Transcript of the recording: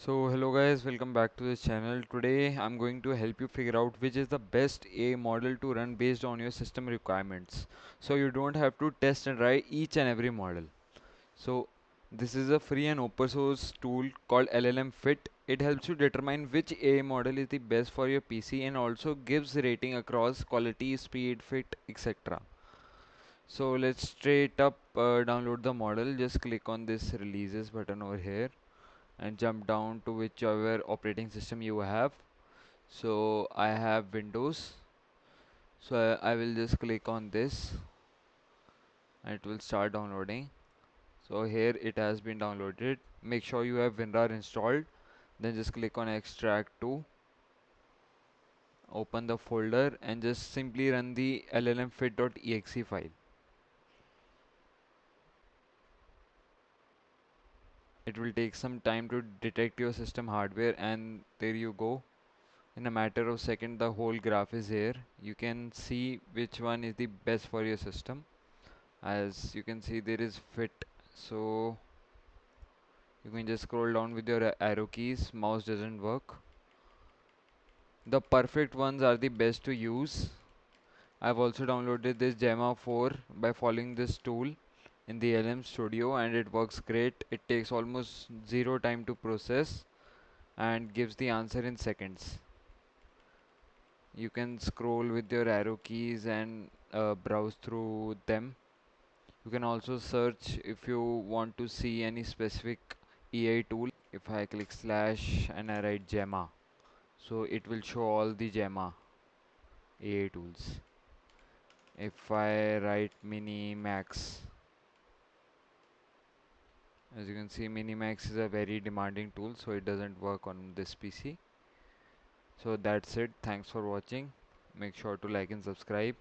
So hello guys, welcome back to this channel. Today I'm going to help you figure out which is the best AI model to run based on your system requirements. So you don't have to test and try each and every model. So this is a free and open source tool called LLM Fit. It helps you determine which AI model is the best for your PC and also gives rating across quality, speed, fit, etc. So let's straight up download the model. Just click on this releases button over here and jump down to whichever operating system you have. So I have Windows, so I will just click on this and it will start downloading. So here it has been downloaded. Make sure you have WinRAR installed, then just click on extract to open the folder and just simply run the llmfit.exe file. It will take some time to detect your system hardware, and there you go. In a matter of second the whole graph is here. You can see which one is the best for your system. As you can see, there is fit, so you can just scroll down with your arrow keys. Mouse doesn't work. The perfect ones are the best to use. I've also downloaded this Gemma 4 by following this tool in the LM Studio, and it works great. It takes almost zero time to process and gives the answer in seconds. You can scroll with your arrow keys and browse through them. You can also search if you want to see any specific AI tool. If I click slash and I write Gemma, so it will show all the Gemma AI tools. If I write Minimax, as you can see, Minimax is a very demanding tool, so it doesn't work on this PC. So that's it. Thanks for watching. Make sure to like and subscribe.